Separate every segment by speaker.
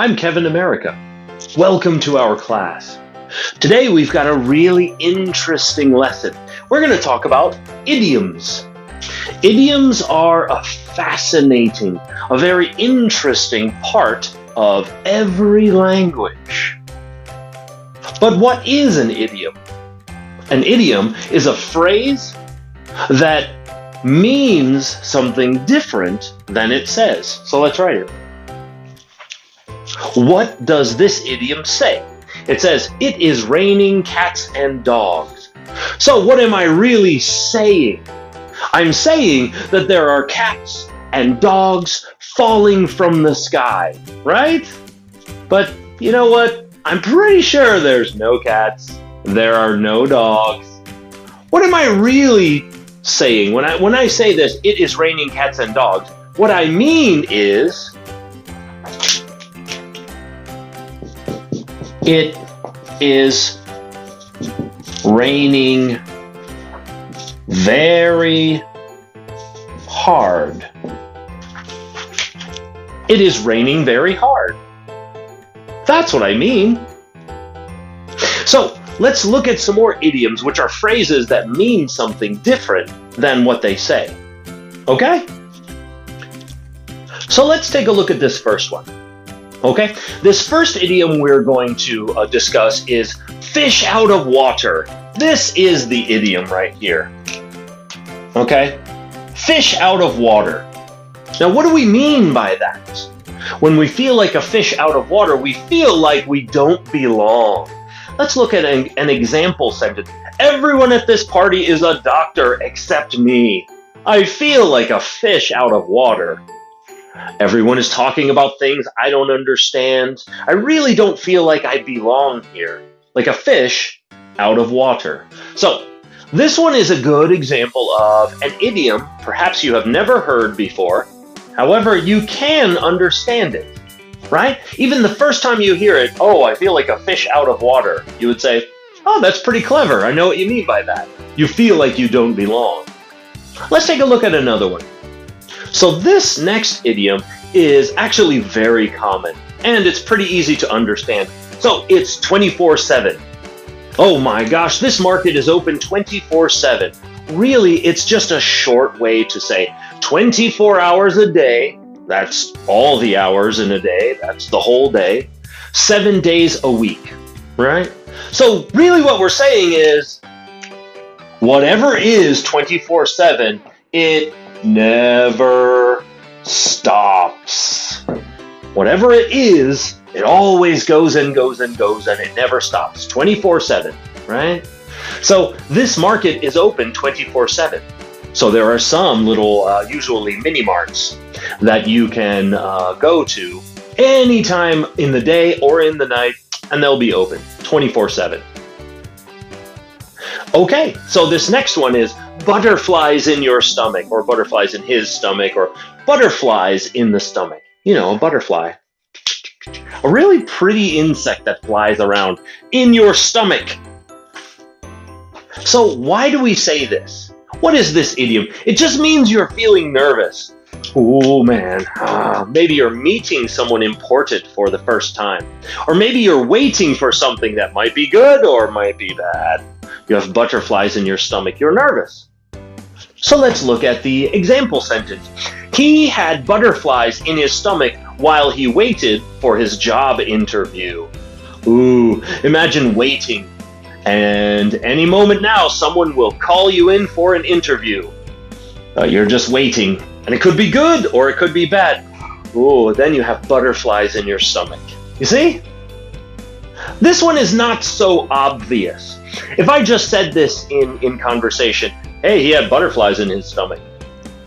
Speaker 1: I'm Kevin America. Welcome to our class. Today we've got a really interesting lesson. We're going to talk about idioms. Idioms are a fascinating, a very interesting part of every language. But what is an idiom? An idiom is a phrase that means something different than it says. So let's write it. What does this idiom say? It says, "It is raining cats and dogs." So what am I really saying? I'm saying that there are cats and dogs falling from the sky, right? But you know what? I'm pretty sure there's no cats. There are no dogs. What am I really saying? When I say this, "It is raining cats and dogs," what I mean is it is raining very hard. It is raining very hard. That's what I mean. So let's look at some more idioms, which are phrases that mean something different than what they say. Okay? So let's take a look at this first one. Okay? This first idiom we're going to discuss is fish out of water. This is the idiom right here. Okay? Fish out of water. Now, what do we mean by that? When we feel like a fish out of water, we feel like we don't belong. Let's look at an example sentence. Everyone at this party is a doctor except me. I feel like a fish out of water. Everyone is talking about things I don't understand. I really don't feel like I belong here. Like a fish out of water. So, this one is a good example of an idiom perhaps you have never heard before. However, you can understand it, right? Even the first time you hear it, "Oh, I feel like a fish out of water," you would say, "Oh, that's pretty clever. I know what you mean by that. You feel like you don't belong." Let's take a look at another one. So this next idiom is actually very common, and it's pretty easy to understand. So it's 24/7. Oh my gosh, this market is open 24/7. Really, it's just a short way to say 24 hours a day. That's all the hours in a day. That's the whole day. 7 days a week, right? So really what we're saying is, whatever is 24/7, it never stops. Whatever it is, it always goes and goes and goes, and it never stops. 24/7, right? So this market is open 24/7. So there are some little, usually mini marts, that you can go to anytime in the day or in the night, and they'll be open 24/7. Okay, so this next one is butterflies in your stomach, or butterflies in his stomach, or butterflies in the stomach. You know, a butterfly. A really pretty insect that flies around in your stomach. So why do we say this? What is this idiom? It just means you're feeling nervous. Oh man, maybe you're meeting someone important for the first time. Or maybe you're waiting for something that might be good or might be bad. You have butterflies in your stomach, you're nervous. So let's look at the example sentence. He had butterflies in his stomach while he waited for his job interview. Ooh, imagine waiting. And any moment now, someone will call you in for an interview. You're just waiting. And it could be good or it could be bad. Ooh, then you have butterflies in your stomach. You see? This one is not so obvious. If I just said this in conversation, "Hey, he had butterflies in his stomach,"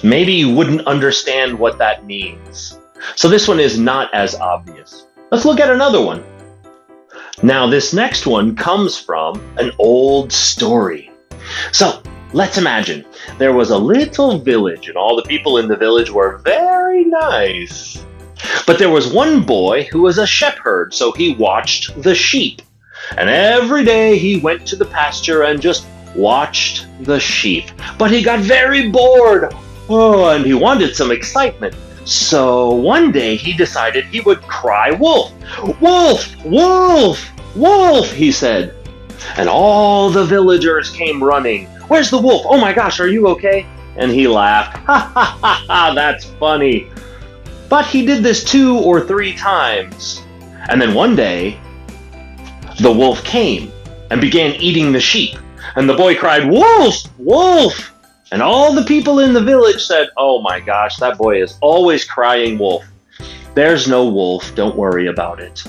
Speaker 1: maybe you wouldn't understand what that means. So this one is not as obvious. Let's look at another one. Now this next one comes from an old story. So let's imagine there was a little village and all the people in the village were very nice. But there was one boy who was a shepherd, so he watched the sheep. And every day he went to the pasture and just watched the sheep. But he got very bored. Oh, and he wanted some excitement. So one day he decided he would cry wolf. Wolf! Wolf! Wolf! He said. And all the villagers came running. Where's the wolf? Oh my gosh, are you okay? And he laughed. Ha ha ha ha, that's funny. But he did this 2 or 3 times. And then one day, the wolf came and began eating the sheep. And the boy cried, "Wolf! Wolf!" And all the people in the village said, "Oh my gosh, that boy is always crying wolf. There's no wolf, don't worry about it."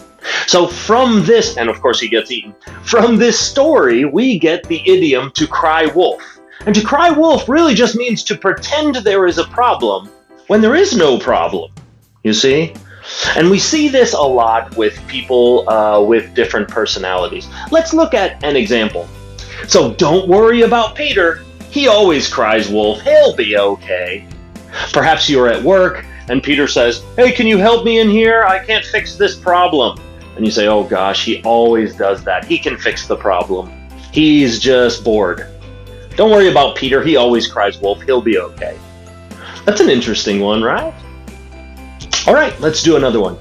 Speaker 1: So from this, and of course he gets eaten, from this story we get the idiom to cry wolf. And to cry wolf really just means to pretend there is a problem when there is no problem, you see? And we see this a lot with people with different personalities. Let's look at an example. So don't worry about Peter. He always cries wolf. He'll be okay. Perhaps you're at work and Peter says, "Hey, can you help me in here? I can't fix this problem." And you say, "Oh gosh, he always does that. He can fix the problem. He's just bored." Don't worry about Peter. He always cries wolf. He'll be okay. That's an interesting one, right? All right, let's do another one.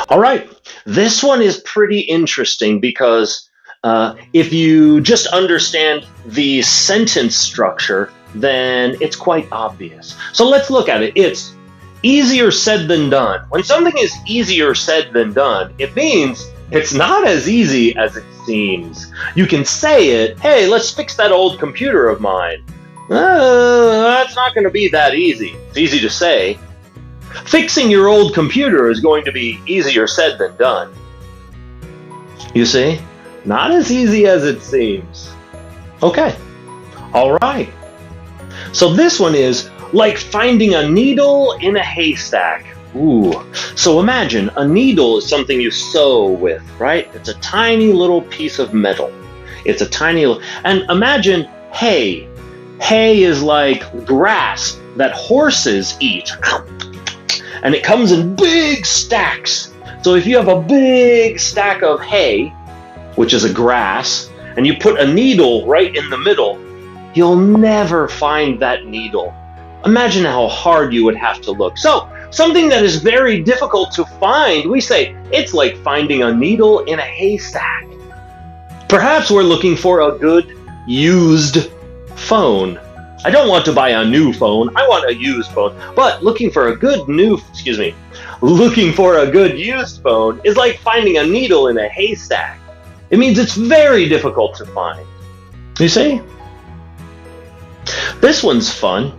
Speaker 1: All right, this one is pretty interesting because if you just understand the sentence structure, then it's quite obvious. So let's look at it. It's easier said than done. When something is easier said than done, it means it's not as easy as it seems. You can say it, "Hey, let's fix that old computer of mine." That's not going to be that easy. It's easy to say. Fixing your old computer is going to be easier said than done. You see? Not as easy as it seems. Okay. All right. So this one is like finding a needle in a haystack. Ooh. So imagine a needle is something you sew with, right? It's a tiny little piece of metal. It's a tiny little, and imagine hay. Hay is like grass that horses eat. And it comes in big stacks. So if you have a big stack of hay, which is a grass, and you put a needle right in the middle, you'll never find that needle. Imagine how hard you would have to look. So something that is very difficult to find, we say it's like finding a needle in a haystack. Perhaps we're looking for a good used phone. I don't want to buy a new phone, I want a used phone. But looking for a good used phone is like finding a needle in a haystack. It means it's very difficult to find. You see? This one's fun.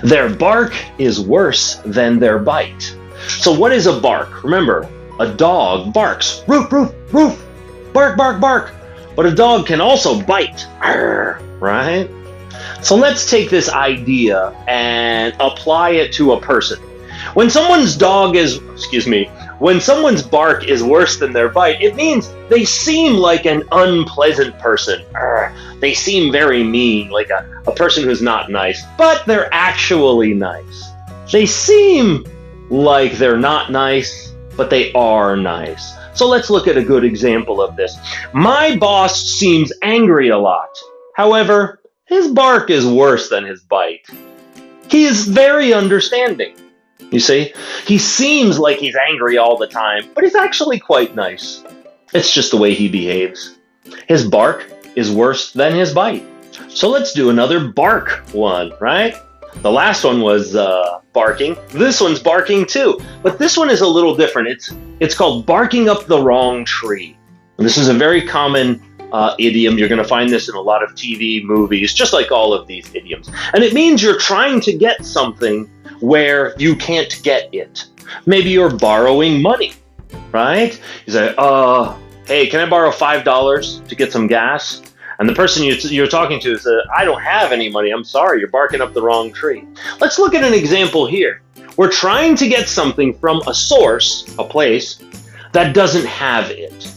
Speaker 1: Their bark is worse than their bite. So what is a bark? Remember, a dog barks. Roof, roof, roof. Bark, bark, bark. But a dog can also bite. Arr, right? So let's take this idea and apply it to a person. When someone's bark is worse than their bite, it means they seem like an unpleasant person. They seem very mean, like a person who's not nice, but they're actually nice. They seem like they're not nice, but they are nice. So let's look at a good example of this. My boss seems angry a lot. However, his bark is worse than his bite. He is very understanding. You see, he seems like he's angry all the time, but he's actually quite nice. It's just the way he behaves. His bark is worse than his bite. So let's do another bark one, right? The last one was barking. This one's barking too, but this one is a little different. It's called barking up the wrong tree. And this is a very common idiom. You're going to find this in a lot of TV, movies, just like all of these idioms. And it means you're trying to get something where you can't get it. Maybe you're borrowing money, right? You say, hey, can I borrow $5 to get some gas? And the person you're talking to says, I don't have any money. I'm sorry, you're barking up the wrong tree. Let's look at an example here. We're trying to get something from a source, a place, that doesn't have it.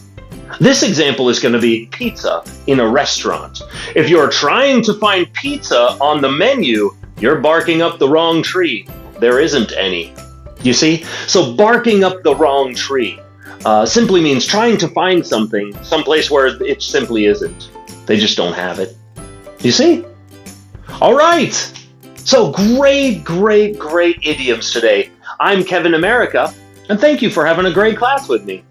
Speaker 1: This example is going to be pizza in a restaurant. If you're trying to find pizza on the menu, you're barking up the wrong tree. There isn't any. You see? So barking up the wrong tree simply means trying to find something someplace where it simply isn't. They just don't have it. You see? All right. So great idioms today. I'm Kevin America, and thank you for having a great class with me.